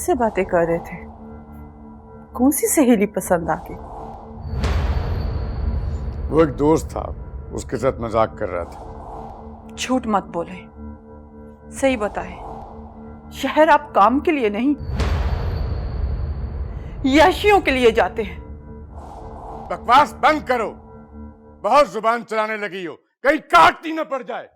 किससे बातें कर रहे थे? कौन सी सहेली पसंद आ गई? वो एक दोस्त था, उसके साथ मजाक कर रहा था। झूठ मत बोले, सही बताए। शहर आप काम के लिए नहीं, याशियों के लिए जाते हैं। बकवास बंद करो, बहुत जुबान चलाने लगी हो, कहीं काटती न पड़ जाए।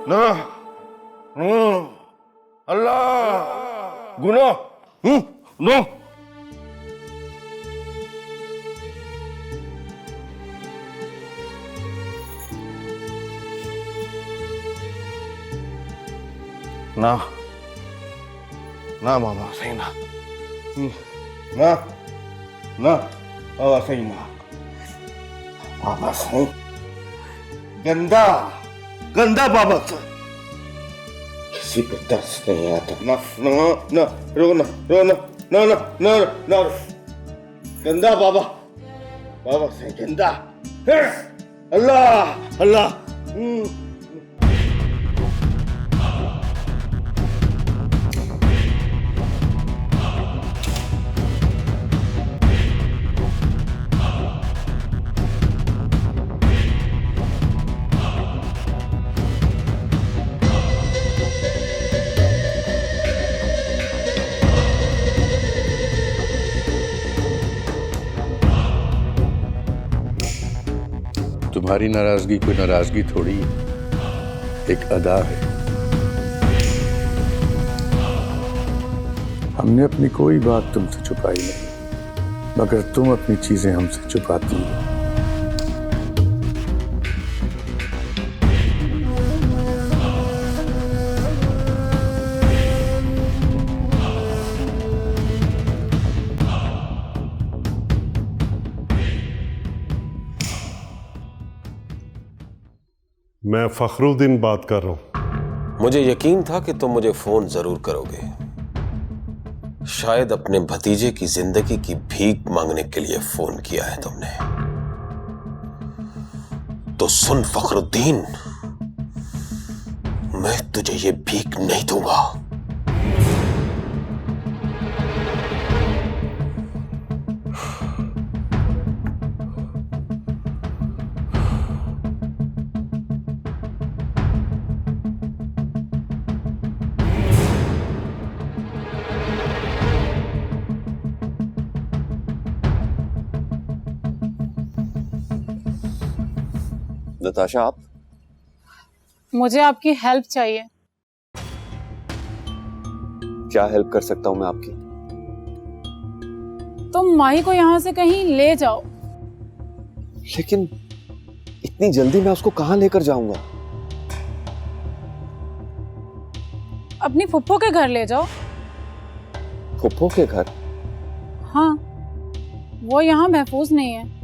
ना अल्लाह गुनाह नो ना ना बाबा सही ना ना ना बाबा सही ना बाबा सही गंदा गंदा बाबा से किसी पे तरस नहीं आता ना ना ना रोना रोना ना ना ना ना गंदा बाबा बाबा से गंदा अल्लाह अल्लाह तुम्हारी नाराजगी कोई नाराजगी थोड़ी है, एक अदा है। हमने अपनी कोई बात तुमसे छुपाई नहीं, मगर तुम अपनी चीजें हमसे छुपाती हो। मैं फखरुद्दीन बात कर रहा हूं। मुझे यकीन था कि तुम मुझे फोन जरूर करोगे। शायद अपने भतीजे की जिंदगी की भीख मांगने के लिए फोन किया है तुमने। तो सुन फखरुद्दीन, मैं तुझे ये भीख नहीं दूंगा। नताशा, आप? मुझे आपकी हेल्प चाहिए। क्या हेल्प कर सकता हूं मैं आपकी? तुम माही को यहां से कहीं ले जाओ। लेकिन इतनी जल्दी मैं उसको कहां लेकर जाऊंगा? अपनी फुप्पो के घर ले जाओ। फुप्पो के घर? हाँ, वो यहाँ महफूज नहीं है।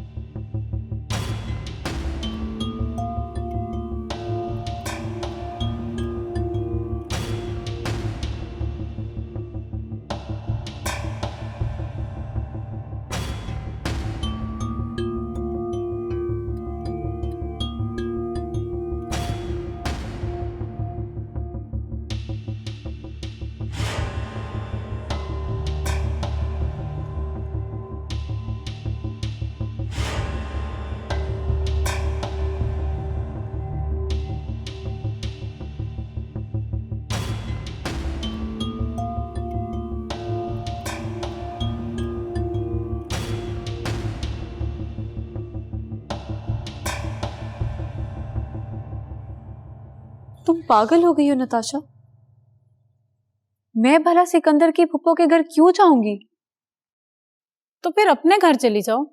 तुम पागल हो गई हो नताशा? मैं भला सिकंदर की फुप्पो के घर क्यों जाऊंगी? तो फिर अपने घर चली जाओ।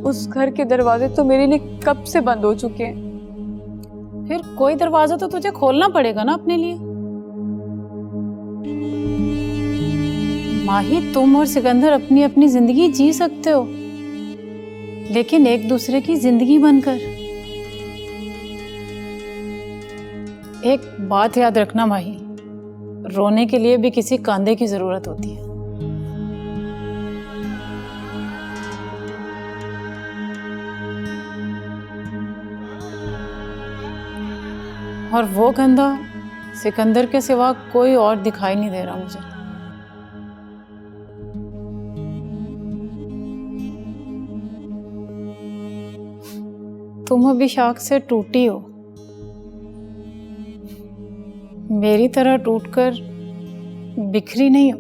उस घर के दरवाजे तो मेरे लिए कब से बंद हो चुके हैं। फिर कोई दरवाजा तो तुझे खोलना पड़ेगा ना अपने लिए। माही, तुम और सिकंदर अपनी अपनी जिंदगी जी सकते हो, लेकिन एक दूसरे की जिंदगी बनकर। एक बात याद रखना माही, रोने के लिए भी किसी कांधे की जरूरत होती है। और वो कंधा सिकंदर के सिवा कोई और दिखाई नहीं दे रहा मुझे। तुम अभी शाख से टूटी हो, मेरी तरह टूटकर बिखरी नहीं हो।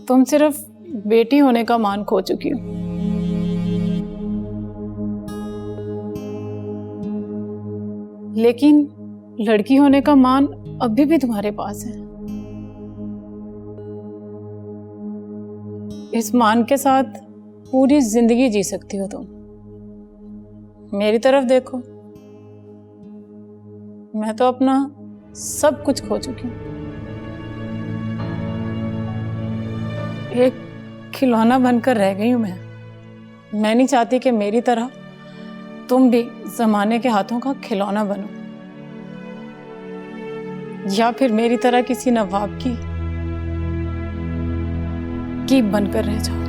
तुम सिर्फ बेटी होने का मान खो चुकी हो। लेकिन लड़की होने का मान अभी भी तुम्हारे पास है। इस मान के साथ पूरी जिंदगी जी सकती हो तुम। मेरी तरफ देखो, मैं तो अपना सब कुछ खो चुकी हूँ। एक खिलौना बनकर रह गई हूं मैं नहीं चाहती कि मेरी तरह तुम भी जमाने के हाथों का खिलौना बनो, या फिर मेरी तरह किसी नवाब की बनकर रह जाओ।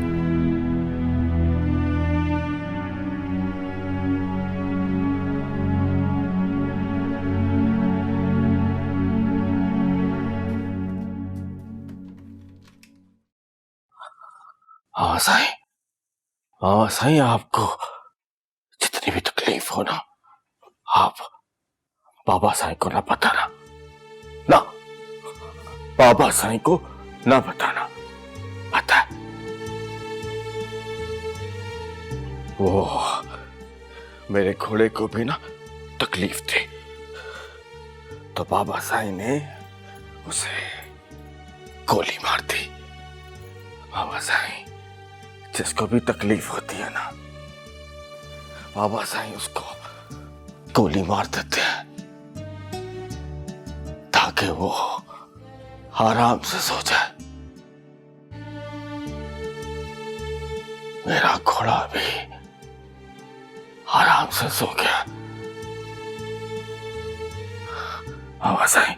हाँ साईं, हाँ साईं, आपको जितनी भी तकलीफ हो ना, आप बाबा साईं को ना बताना, ना बाबा साईं को ना बताना। पता है वो मेरे घोड़े को भी ना तकलीफ थी, तो बाबा साईं ने उसे गोली मार दी। बाबा साईं जिसको भी तकलीफ होती है ना, बाबा साईं उसको गोली मार देते हैं ताकि वो आराम से सो जाए। मेरा घोड़ा भी आराम से सो गया। बाबा साईं,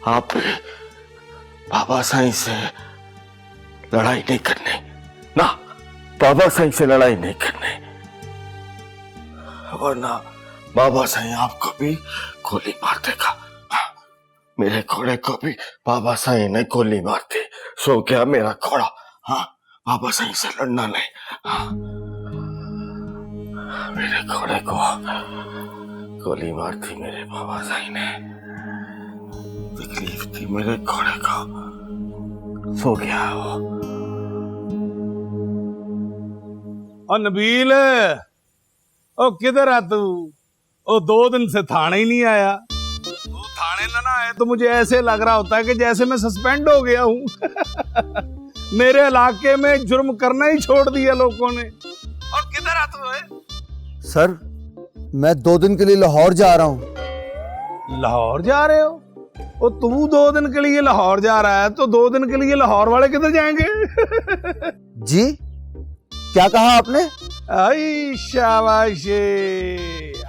आप भी बाबा साईं से लड़ाई नहीं करने, ना बाबा साईं से लड़ाई नहीं करने, वरना बाबा साईं आपको भी गोली मार देगा। मेरे घोड़े को भी बाबा साईं ने गोली मार दी, सो गया मेरा घोड़ा। हाँ, बाबा साईं से लड़ना नहीं। हाँ, मेरे घोड़े को गोली मार दी मेरे बाबा साईं ने, तकलीफ थी मेरे घोड़े को, सो गया वो। ओ नबील, ओ किधर है तू? ओ 2 दिन से थाने ही नहीं आया। तू थाने ना आए तो मुझे ऐसे लग रहा होता है कि जैसे मैं सस्पेंड हो गया हूँ। मेरे इलाके में जुर्म करना ही छोड़ दिया लोगों ने। और किधर है तू? सर, मैं 2 दिन के लिए लाहौर जा रहा हूँ। लाहौर जा रहे हो? ओ तू 2 दिन के लिए लाहौर जा रहा है तो 2 दिन के लिए लाहौर वाले किधर जाएंगे? जी, क्या कहा आपने? आई शाबाशी,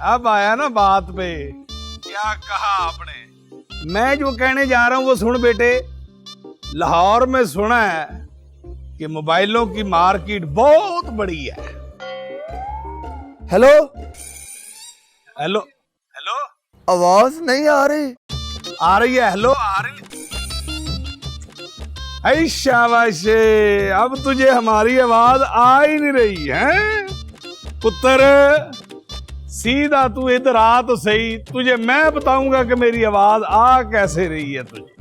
अब आया ना बात पे। क्या कहा आपने? मैं जो कहने जा रहा हूं वो सुन बेटे। लाहौर में सुना है कि मोबाइलों की मार्केट बहुत बड़ी है। हेलो हेलो हेलो, आवाज नहीं आ रही। आ रही है, हेलो आ रही है। ऐ शाबाश, अब तुझे हमारी आवाज आ ही नहीं रही है पुत्र। सीधा तू इधर आ तो सही, तुझे मैं बताऊंगा कि मेरी आवाज आ कैसे रही है तुझे।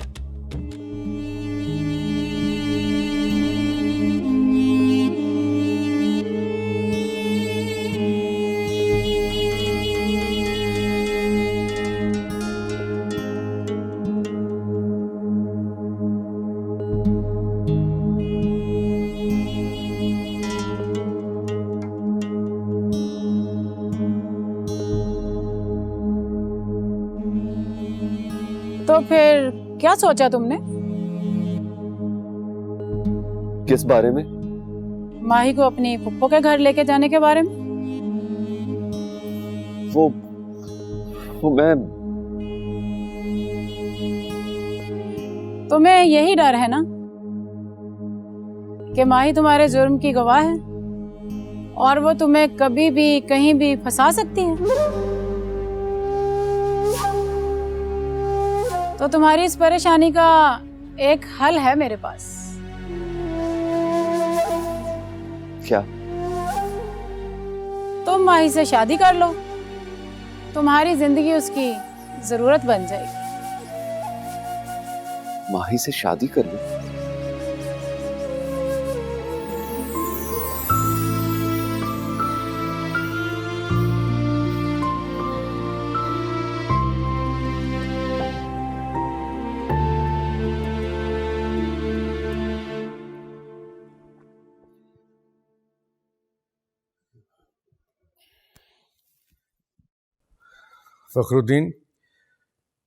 तो फिर क्या सोचा तुमने? किस बारे में? माही को अपनी फुप्पो के घर लेके जाने के बारे में। वो मैं तुम्हें यही डर है ना कि माही तुम्हारे जुर्म की गवाह है और वो तुम्हें कभी भी कहीं भी फंसा सकती है। तो तुम्हारी इस परेशानी का एक हल है मेरे पास। क्या? तुम माही से शादी कर लो, तुम्हारी जिंदगी उसकी जरूरत बन जाएगी। माही से शादी कर लो? फखरुद्दीन,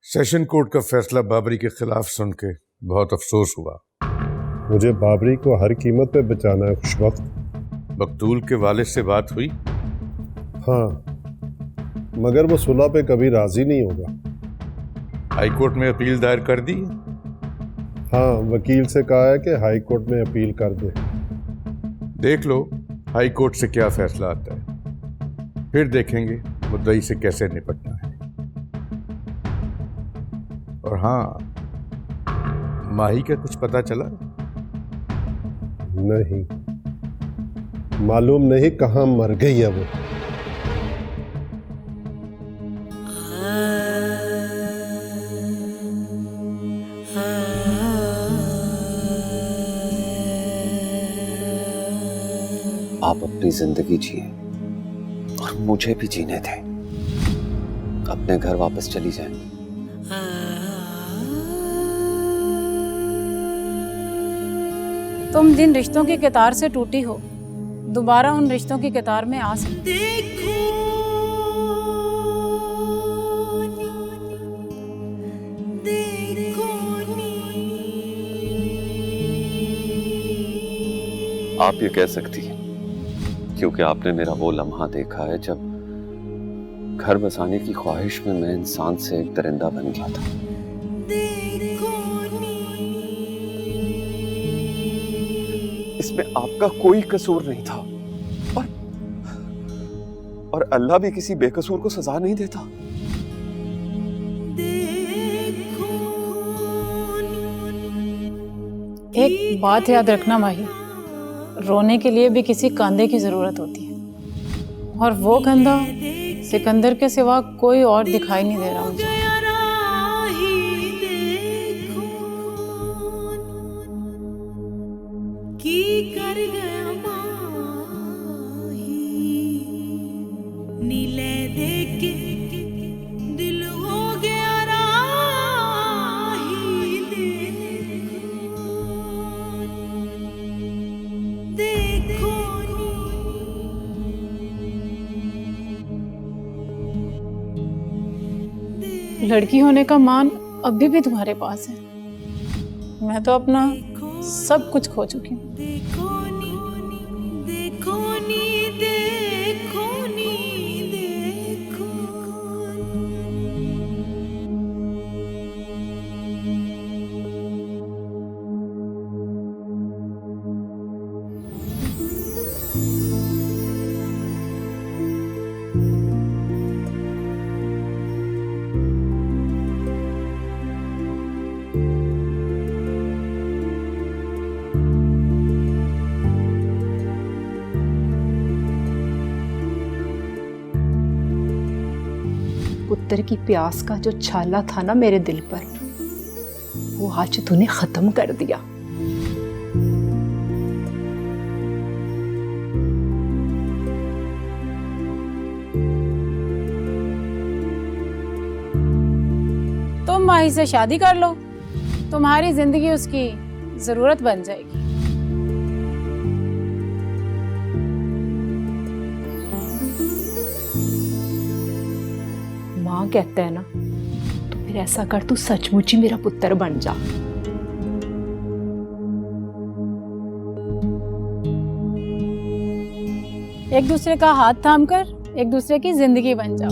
सेशन कोर्ट का फैसला बाबरी के खिलाफ सुन के बहुत अफसोस हुआ। मुझे बाबरी को हर कीमत पे बचाना है खुशवक्त। मकतूल के वालिद से बात हुई? हाँ, मगर वो सुलह पे कभी राजी नहीं होगा। हाई कोर्ट में अपील दायर कर दी? हाँ, वकील से कहा है कि हाई कोर्ट में अपील कर दे। देख लो हाई कोर्ट से क्या फैसला आता है, फिर देखेंगे मुद्दई से कैसे निपटना है। और हाँ, माही का कुछ पता चला? नहीं, मालूम नहीं कहाँ मर गई है वो। आप अपनी जिंदगी जिए और मुझे भी जीने थे। अपने घर वापस चली जाए। तुम जिन रिश्तों की कतार से टूटी हो, दोबारा उन रिश्तों की कतार में आ सकते। आप ये कह सकती हैं क्योंकि आपने मेरा वो लम्हा देखा है जब घर बसाने की ख्वाहिश में मैं इंसान से एक दरिंदा बन गया था। इसमें आपका कोई कसूर नहीं था और अल्लाह भी किसी बेकसूर को सजा नहीं देता। एक बात याद रखना माही, रोने के लिए भी किसी कंधे की जरूरत होती है और वो कंधा सिकंदर के सिवा कोई और दिखाई नहीं दे रहा मुझे। लड़की होने का मान अभी भी तुम्हारे पास है। मैं तो अपना सब कुछ खो चुकी हूँ। पुत्र की प्यास का जो छाला था ना मेरे दिल पर, वो आज तूने खत्म कर दिया। तुम माही से शादी कर लो, तुम्हारी जिंदगी उसकी जरूरत बन जाएगी। माँ कहते हैं ना, तो फिर ऐसा कर, तू सचमुच ही मेरा पुत्र बन जा। एक दूसरे का हाथ थाम कर एक दूसरे की जिंदगी बन जाओ।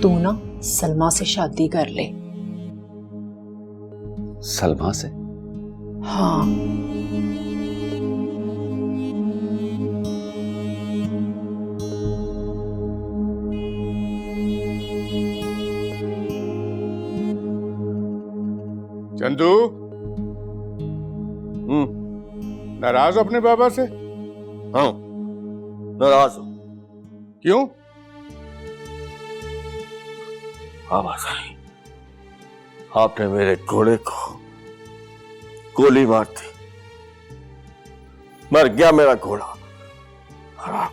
तू ना सलमा से शादी कर ले। सलमा से? हाँ। चंदू, नाराज हो अपने बाबा से? हाँ, नाराज हूं। क्यों? बाबा साईं, आपने मेरे घोड़े को गोली मार दी, मर गया मेरा घोड़ा। और आप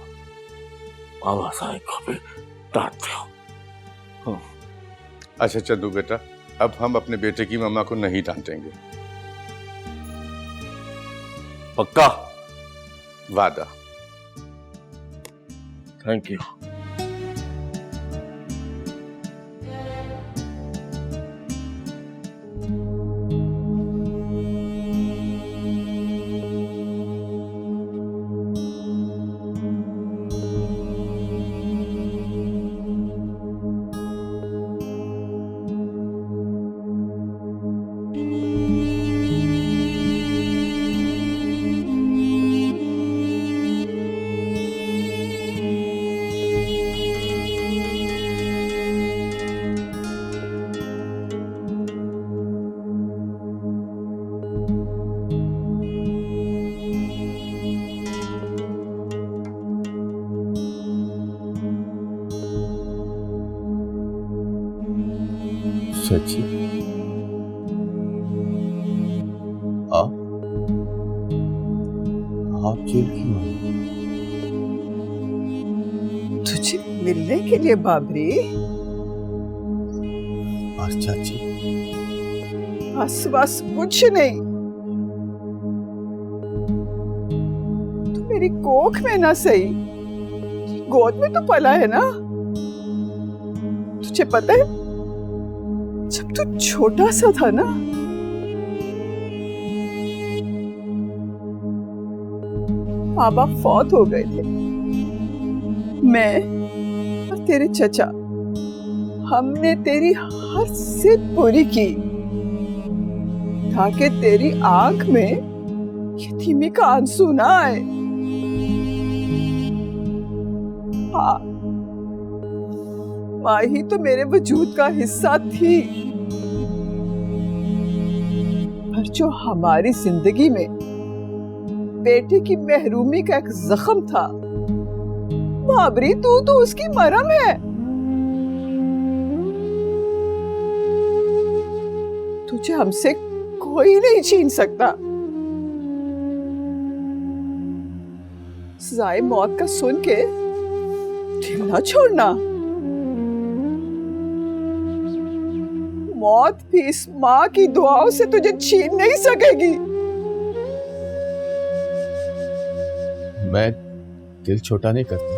बाबा साईं को भी डांटते हो। अच्छा चंदू बेटा, अब हम अपने बेटे की मम्मा को नहीं डांटेंगे। पक्का? वादा। Thank you. सच्ची? आप जेल क्यों आए? तुझे मिलने के लिए बाबरी। और चाची? बस कुछ नहीं, तू मेरी कोख में ना सही, गोद में तो पला है ना। तुझे पता है, जब तू छोटा सा था ना, माँ बाप फौत हो गए थे। मैं और तेरे चचा, हमने तेरी हर जिद पूरी की ताकि तेरी आंख में यतीमी का आंसू ना आए। हाँ, माँ ही तो मेरे वजूद का हिस्सा थी, पर जो हमारी जिंदगी में बेटे की महरूमी का एक जख्म था, बाबरी तू तो उसकी मरहम है। तुझे हमसे कोई नहीं छीन सकता। सजाए मौत का सुन के दिल ना छोड़ना। मौत भी इस माँ की दुआओं से तुझे छीन नहीं सकेगी। मैं दिल छोटा नहीं करता,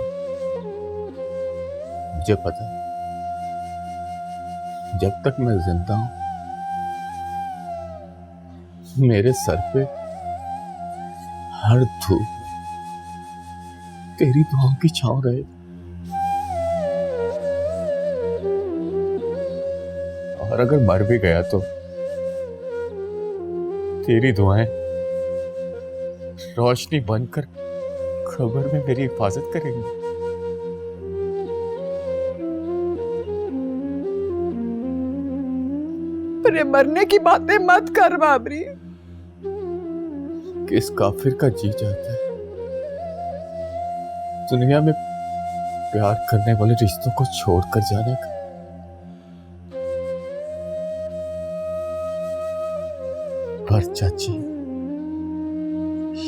मुझे पता है, जब तक मैं जिंदा हूं मेरे सर पे हर धूप तेरी दुआओं की छांव रहे। और अगर मर भी गया तो तेरी दुआएं रोशनी बनकर खबर में मेरी हिफाजत करेंगी। पर मरने की बातें मत कर बाबरी। किस काफिर का जी चाहता है दुनिया में प्यार करने वाले रिश्तों को छोड़कर जाने का? पर चाची,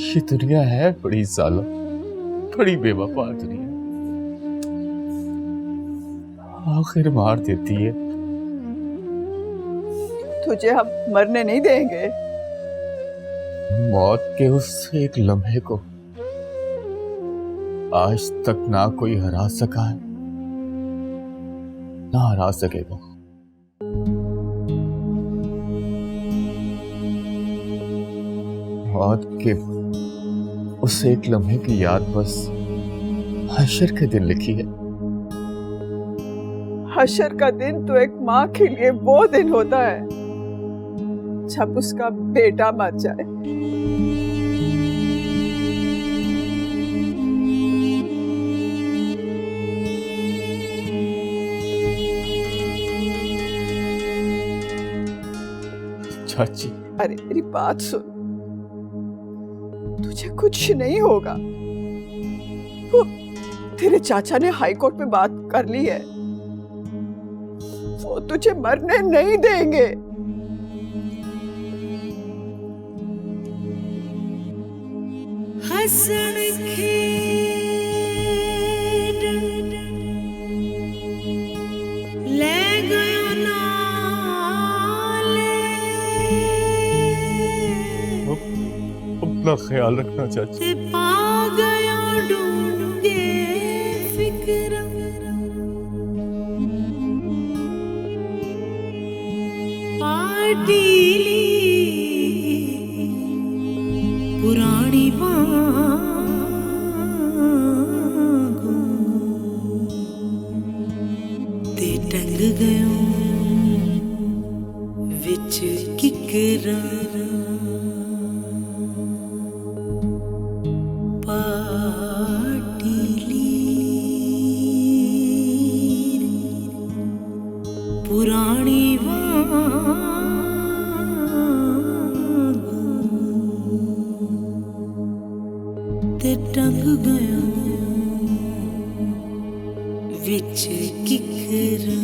ये दुनिया है बड़ी जालिम, बड़ी बेवफा दुनिया, आखिर मार देती है। तुझे हम मरने नहीं देंगे। मौत के उस एक लम्हे को आज तक ना कोई हरा सका है, ना हरा सकेगा। मौत के उस एक लम्हे की याद बस हशर के दिन लिखी है। हशर का दिन तो एक माँ के लिए वो दिन होता है जब उसका बेटा मर जाए। चाची, अरे मेरी बात सुन, तुझे कुछ नहीं होगा। वो तेरे चाचा ने हाई कोर्ट में बात कर ली है, वो तुझे मरने नहीं देंगे। हसन खेड ले गयो नाले। अपना ख्याल रखना चाची। ते पा गयो ढूंढे फिक्र। पाटीली पुरानी वांगू ते टंग गयो विच किकरा। पाटीली पुरानी ते टंग गया विच किकरा।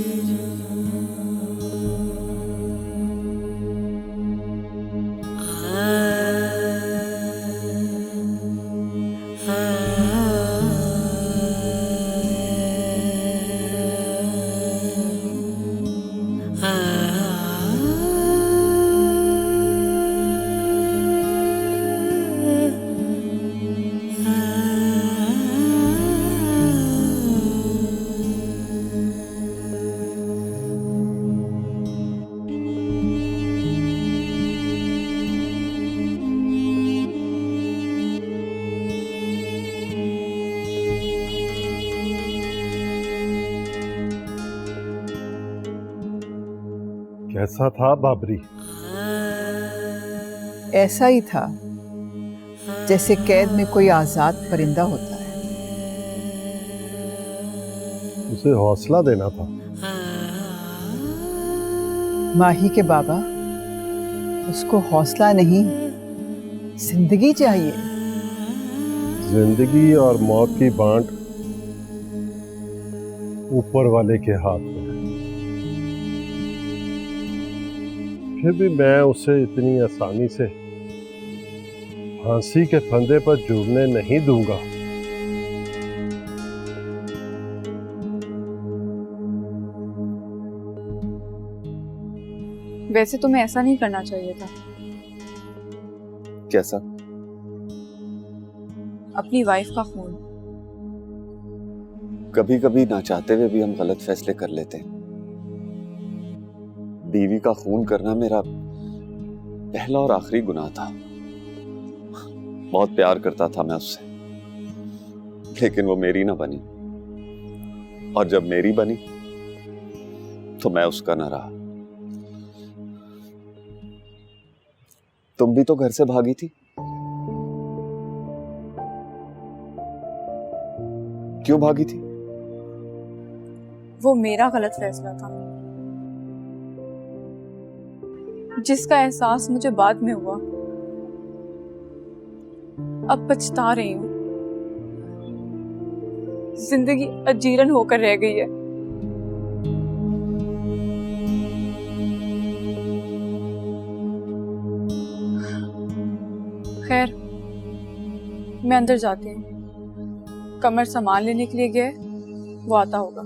कैसा था बाबरी? ऐसा ही था जैसे कैद में कोई आजाद परिंदा होता है। उसे हौसला देना था। माही के बाबा, उसको हौसला नहीं, जिंदगी चाहिए। जिंदगी और मौत की बांट ऊपर वाले के हाथ में है। फिर भी मैं उसे इतनी आसानी से फांसी के फंदे पर जुड़ने नहीं दूंगा। वैसे तुम्हें ऐसा नहीं करना चाहिए था। कैसा? अपनी वाइफ का खून। कभी कभी ना चाहते हुए भी हम गलत फैसले कर लेते हैं। बीवी का खून करना मेरा पहला और आखिरी गुनाह था। बहुत प्यार करता था मैं उससे, लेकिन वो मेरी ना बनी, और जब मेरी बनी तो मैं उसका ना रहा। तुम भी तो घर से भागी थी। क्यों भागी थी? वो मेरा गलत फैसला था, जिसका एहसास मुझे बाद में हुआ। अब पछता रही हूँ। जिंदगी अजीरन होकर रह गई है। खैर, मैं अंदर जाती हूँ। कमर सामान लेने के लिए गया है, वो आता होगा।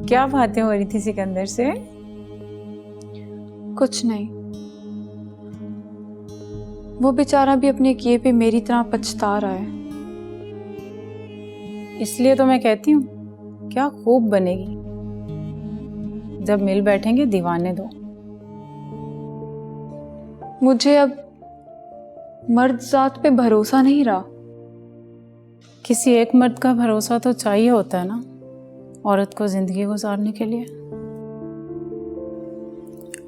क्या बातें हो रही थी सिकंदर से? कुछ नहीं, वो बेचारा भी अपने किए पे मेरी तरह पछता रहा है। इसलिए तो मैं कहती हूँ क्या खूब बनेगी, जब मिल बैठेंगे दीवाने दो। मुझे अब मर्द जात पे भरोसा नहीं रहा। किसी एक मर्द का भरोसा तो चाहिए होता है ना औरत को जिंदगी गुजारने के लिए,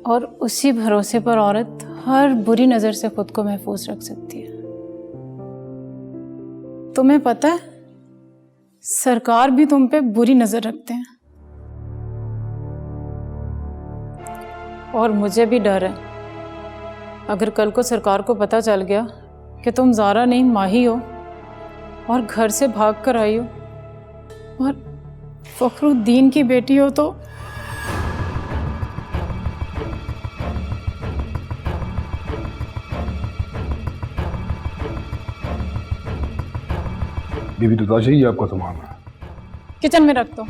और उसी भरोसे पर औरत हर बुरी नजर से खुद को महफूज रख सकती है। तुम्हें पता है सरकार भी तुम पे बुरी नजर रखते हैं, और मुझे भी डर है अगर कल को सरकार को पता चल गया कि तुम ज़ारा नहीं माही हो और घर से भाग कर आई हो और फखरुद्दीन की बेटी हो तो। बीवी नताशा, ये आपका सामान है, किचन में रख दो।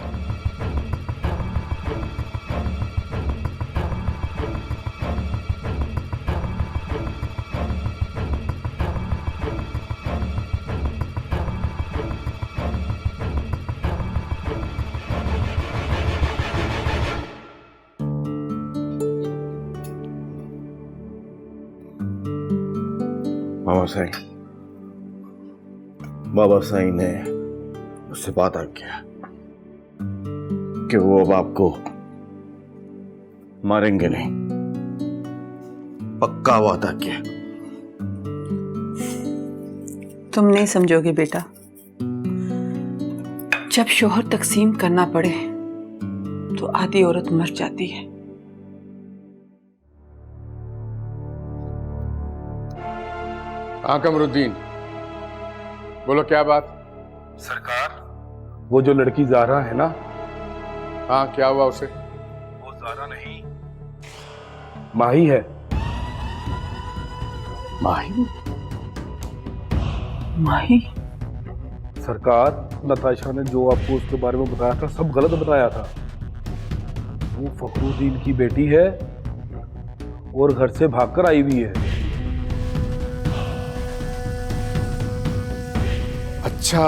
बाबा साईं ने उससे वादा किया कि वो अब आपको मारेंगे नहीं, पक्का वादा किया। तुम नहीं समझोगे बेटा, जब शोहर तकसीम करना पड़े तो आधी औरत मर जाती है। हाँ कमरुद्दीन, बोलो क्या बात? सरकार, वो जो लड़की ज़ारा है ना, हाँ क्या हुआ उसे? वो ज़ारा नहीं, माही है। माही? माही? सरकार, नताशा ने जो आपको उसके बारे में बताया था सब गलत बताया था। वो फखरुद्दीन की बेटी है और घर से भागकर आई हुई है। अच्छा,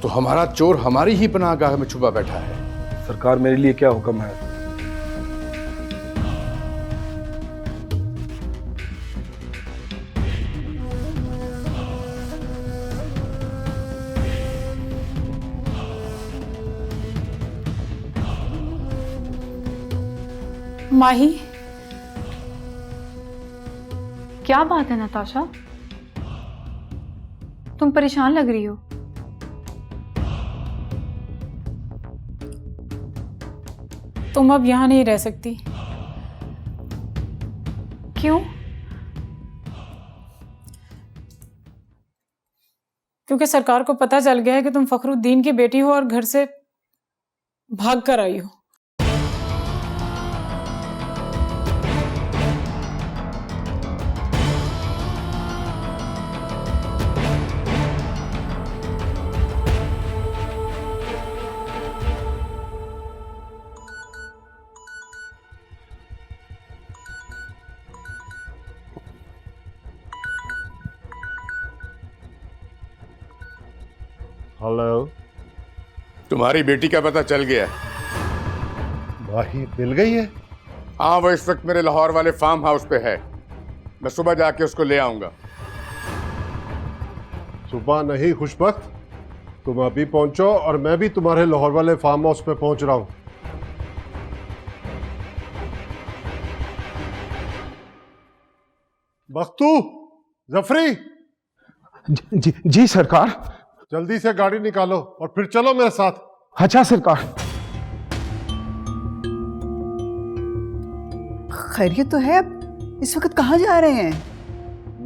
तो हमारा चोर हमारी ही पनाहगाह में छुपा बैठा है। सरकार, मेरे लिए क्या हुक्म है? माही, क्या बात है नताशा, तुम परेशान लग रही हो। तुम अब यहां नहीं रह सकती। क्यों? क्योंकि सरकार को पता चल गया है कि तुम फखरुद्दीन की बेटी हो और घर से भाग कर आई हो। हेलो, तुम्हारी बेटी का पता चल गया है? माही मिल गई है? हाँ, वो इस वक्त मेरे लाहौर वाले फार्म हाउस पे है। मैं सुबह जाके उसको ले आऊंगा। सुबह नहीं खुशबख्त, तुम अभी पहुंचो और मैं भी तुम्हारे लाहौर वाले फार्म हाउस पे पहुंच रहा हूं। बख्तू, जफरी। जी सरकार। जल्दी से गाड़ी निकालो और फिर चलो मेरे साथ। अच्छा सरकार। खैरियत तो है? अब इस वक्त कहाँ जा रहे हैं?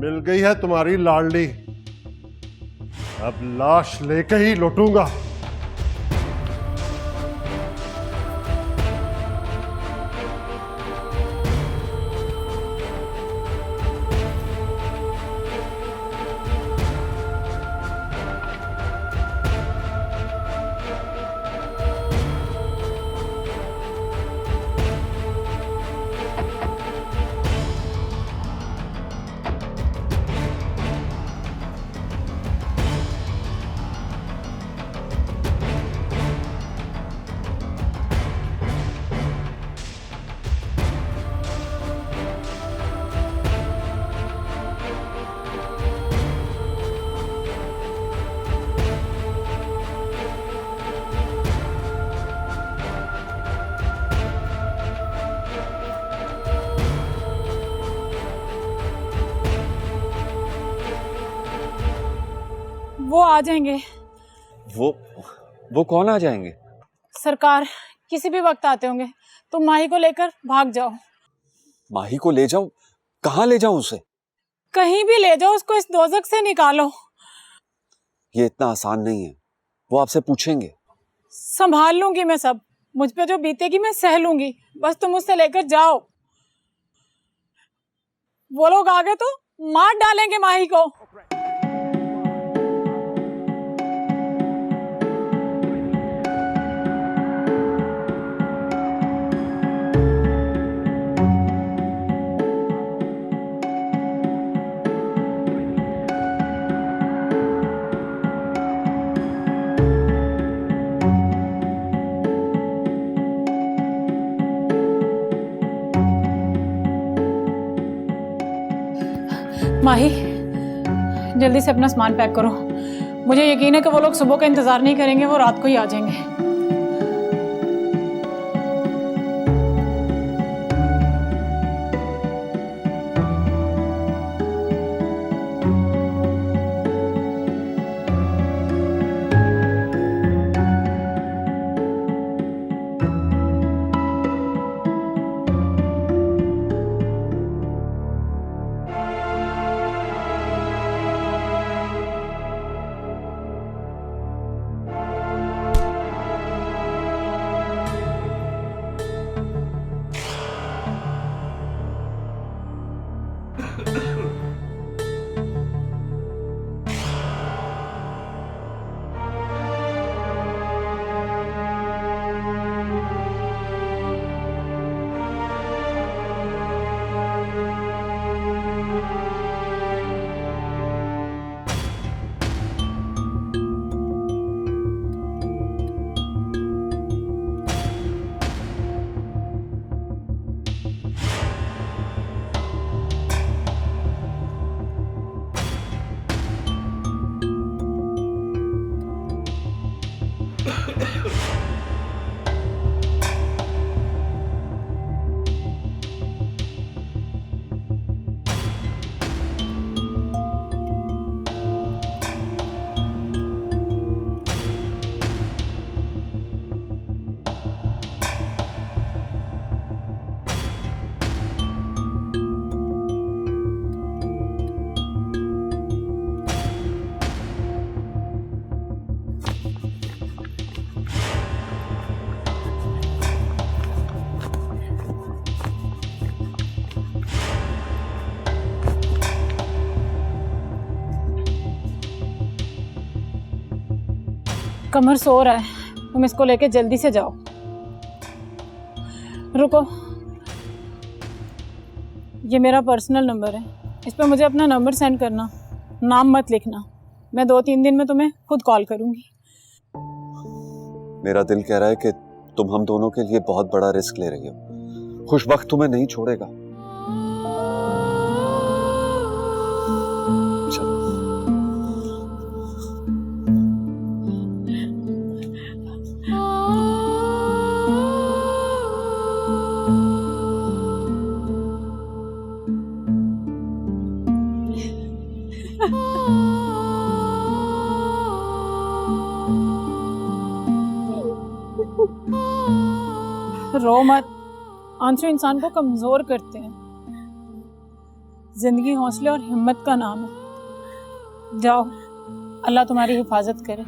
मिल गई है तुम्हारी लाडली, अब लाश लेके ही लौटूंगा। आ जाएंगे। वो कौन आ जाएंगे? सरकार किसी भी वक्त आते होंगे। तुम माही को लेकर भाग जाओ। माही को ले जाऊं? कहाँ ले जाऊं उसे? कहीं भी ले जाओ, उसको इस दोजख से निकालो। ये इतना आसान नहीं है, वो आपसे पूछेंगे। संभाल लूंगी मैं सब, मुझ पे जो बीतेगी मैं सह लूंगी, बस तुम उससे लेकर जाओ। वो लोग आ गए तो मार डालेंगे माही को। माही, जल्दी से अपना सामान पैक करो। मुझे यकीन है कि वो लोग सुबह का इंतजार नहीं करेंगे, वो रात को ही आ जाएंगे। कमर सो रहा है, तुम इसको लेके जल्दी से जाओ। रुको, ये मेरा पर्सनल नंबर है, इस पर मुझे अपना नंबर सेंड करना, नाम मत लिखना। मैं 2-3 दिन में तुम्हें खुद कॉल करूंगी। मेरा दिल कह रहा है कि तुम हम दोनों के लिए बहुत बड़ा रिस्क ले रही हो। खुशबख्त तुम्हें नहीं छोड़ेगा। रो मत, आंसू इंसान को कमजोर करते हैं। जिंदगी हौसले और हिम्मत का नाम है। जाओ, अल्लाह तुम्हारी हिफाजत करे।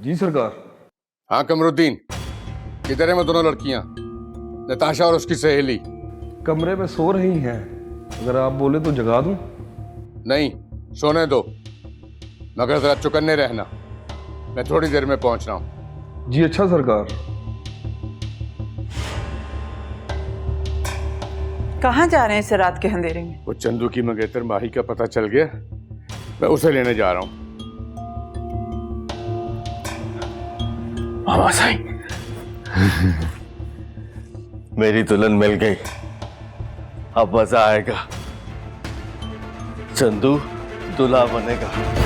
जी सरकार। हाँ कमरुद्दीन, किधर है मैं दोनों लड़कियां, नताशा और उसकी सहेली? कमरे में सो रही हैं, अगर आप बोले तो जगा दूं? नहीं, सोने दो, मगर जरा चौकन्ने रहना, मैं थोड़ी देर में पहुंच रहा हूं। जी अच्छा सरकार। कहाँ जा रहे हैं इस रात के अंधेरे में? वो चंदू की मंगेतर माही का पता चल गया, मैं उसे लेने जा रहा हूं। बाबा साईं, मेरी दुल्हन मिल गई, अब मजा आएगा। चंदू दूल्हा बनेगा।